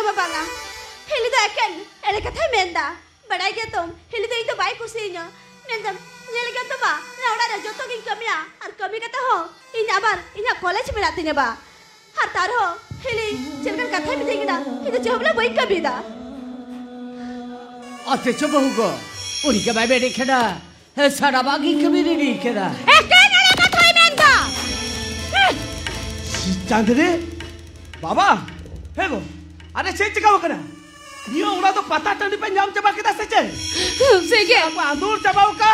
मा बांगा हिली तो एकेन एले कथा मेंदा बड़ाई के तुम हिली तो इतो बाई खुशी नो मेंदम नेल के तो बा नावड़ा रे जोतो की कमिया और कमी कता हो इन आबार इन कॉलेज में आती ने बा हर तार हो हिली चलकर कथा में देगी ना इतो जबला बई कभी दा अते चुप होगो उरी के बाई बेटे खेदा है सारा बागी कभी नहीं खेदा एकेन एले कथा मेंदा चांदनी बाबा हे गो अरे से चिकाव करा नियो उड़ा तो पता टंडी पे नाम चबा के दसे छे सेगे अब आंदूर चबाव का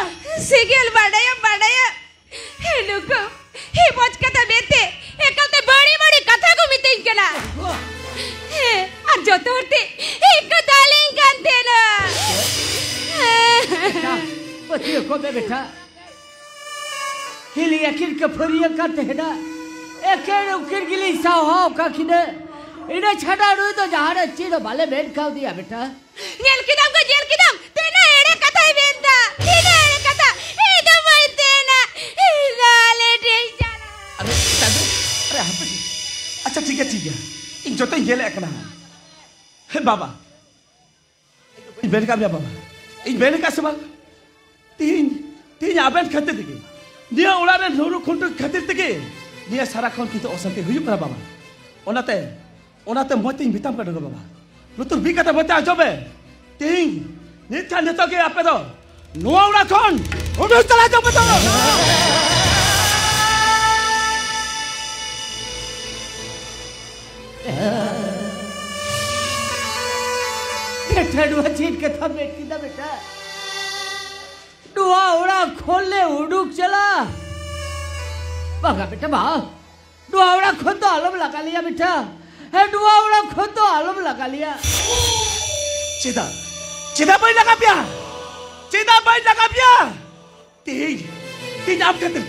सेगेल बड़ाया हे लोग हे बोझ कथा बेते एकलते बड़ी कथा को मिते इनकला हे और जो तोरते एक दालिंग कांते ना बच्चे को बे बेटा हिली अखिर के फरिया काते है ना एकेन उकिर गिली साव का किने इने छड़ा रोई तो जहारे चीरो बाले बेट खाव दिया बेटा जेल किदम तेना एड़े कथा ही बेंदा तेना एड़े कथा ए तो मई तेना लाले टेंशन अरे चांदनी अरे हम अच्छा ठीक है इन जो तो ये ले करना है बाबा इन बेन का भी बाबा इन बेन का सवाल तीन आबेन खाते थे निया उड़ा ने नोरू खुंटू खाते थे निया सारा खौन की तो औसते हुई करा बाबा ओनाते मोते बिताम कर दो बाबा लुतुर भी कता बता आजोबे तीन निथा नेतो के आपे दो नोआ उड़ा खौन उडो चला जाओ बता बेटा डुआ चीट के था बेटी दा बेटा डुआ उड़ा खोले उड़ुक चला बागा बेटा बा डुआ उड़ा खुद तो आलम लगा लिया बेटा है डुआ उड़ा खुद तो आलम लगा लिया चिदा भाई लगा पिया तीन आप कहते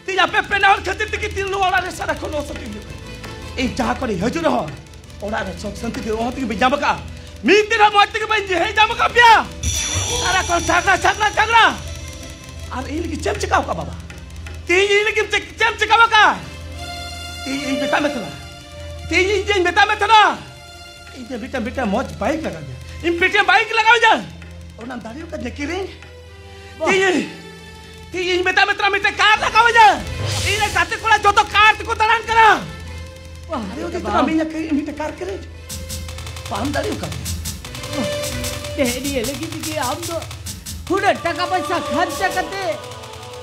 तीन आप पे ना और कहते कि तीन लोग वाला रे सारा खोलो सब एक जहाँ करे हजूर हो और आरे सब संति के वहाँ तक भी जामका मीत दिन हम आज तक भी है जामका पिया सारा कौन छागना और इनकी चमचकाव का बाबा तीन इनकी चमचकाव का तीन बेटा में था तीन बेटा में था इधर बेटा मौज बाइक लगा दिया इन बेटे बाइक लगाओ जा और नाम दाढ़ियों का देखी रही तीन बेटा में तेरा बेटे कार लगाओ जा इन्हें साथे कोला जो तो कार को तलान करा अरे वो तो अमीन कहीं बेटे कार करे पाम दाढ़ियों का तेरी ये लगी थी कि हम तो पूरे टका पैसा खर्च करते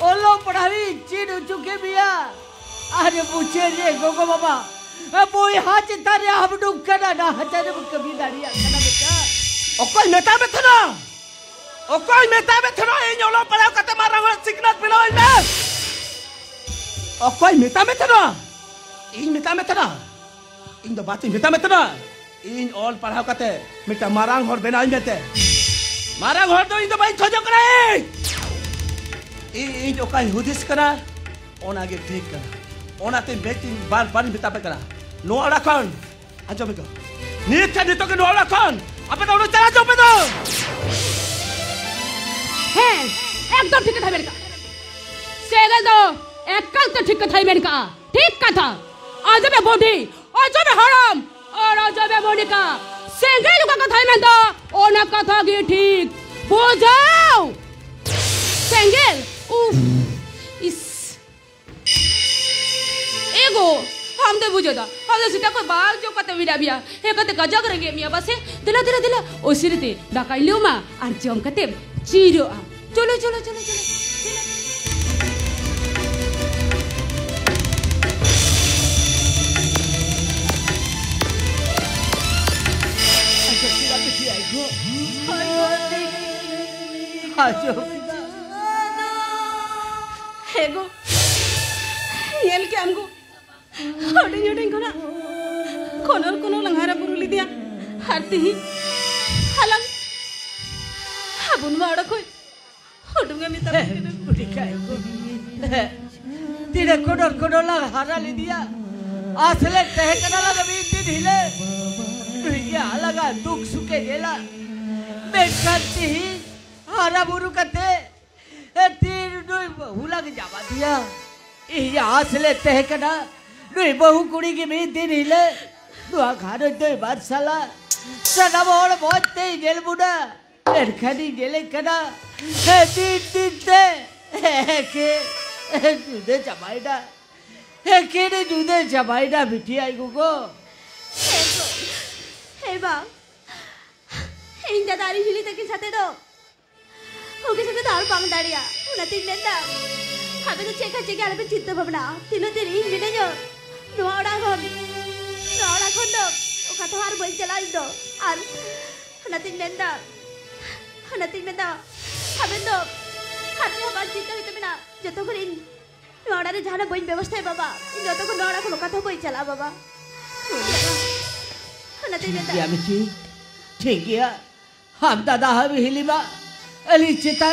और लोग पढ़ाई चीन चुके बिया अरे पूछे रे गोगो बाबा अब वो यहाँ चितारे हम डूब करना ना हजारे कभी दाढ़िया करना बेटा ओ कोई मेटा में था ये न्योलो पढ़ाओ कते मारा हुआ सिग्नल मिलो इनमें ओ कोई मेटा में था इन दो बातें मेटा में था इन ऑल पढ़ाओ कते मेटा मारांग हर बेना इनमें ते मारांग हर तो इन दो भाई खोजो कराए इन जो काई हुदिस करा ओन आगे ठीक करा ओन आते बेटी बार बिता पे करा नो आड़ा कौन आजो में को नीचे तो के नो आड़ा कौन अबे तो चला जाओ पे तो है एकदम ठीक था मेरे का सेगल दो एकल तो ठीक था मेरे का ठीक था आज में बोधी आज में हराम और आज में मोनिका सेगल का कथा में दो ओना कथा की ठीक बुझाओ सेगल उफ इस एगो हम तो बुझो दा हम तो सीधा कोई बाल जो कते विदा बिया हे कते गजा करेंगे मिया बसे दिला ओसिरते डाकाइलो मा आर जम कते चीरो चलो हेगो येल के हमको हडिंग कोनो लंगारा पुरुली दिया हरती ही हलंग हाबुन वाड़ा कोई हडुंगा मिता तीरे कोनो लंगारा ली दिया असले तहकना लगा बीती ढीले दुनिया लगा दुख सुखे गेला बेकती ही हरा बुरु कते तीर दुई बहुला के जावा दिया ये असले तहकना दुई बहु कुड़ी की बीती ढीले दुआ खानो दुई बार साला सनम और बहुत ते जेल बुना एरखानी जेले कना तीन ते के जुदे जमाईना के ने जुदे जमाईना बिटी आई गुगो हे बा इन दादारी हिली तक साथे दो ओके साथे दाल पांग दाड़िया उना तीन लेंदा हमें तो चेक आले पे चित्त भवना तीनों तेरी हिली जो नोड़ा खन दो ओका तो हार बोल चला दो आर उना तीन लेंदा हमें तो हमारे चिंता होते बिना जो तो करीन नोड़ा रे जाना बोल व्यवस्था है बाबा जो तो को नोड़ा को लोका तो बोल चला बाबा उना तीन लेंदा या मिठी ठीक है हम दादा हम हिलीमा अली चिता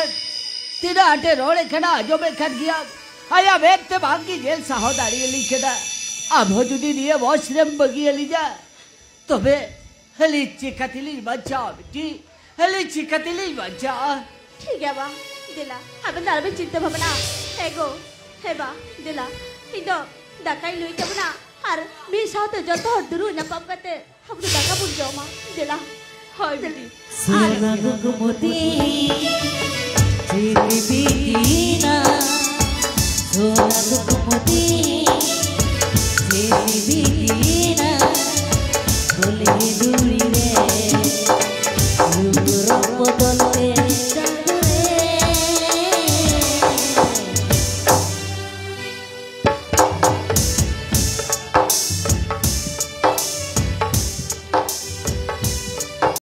तेरा आटे रोड़े खड़ा जो मैं खट गया आया व्यक्ति भागी जेल सहोदारी अली खड़ा अब हो जुदी दिए वॉशरूम बगी अली जा तो बे अली चिकतिली बच्चा बेटी अली चिकतिली बच्चा ठीक है बा दिला हमें दाल में चिंता भवना है गो है बा दिला इधो दाकाई लुई कबना हर मी साथ जो तो दुरु न पम करते हम तो दाका बुझ जाओ मां दिला हाय बेटी सुरंग मोती चिली बीती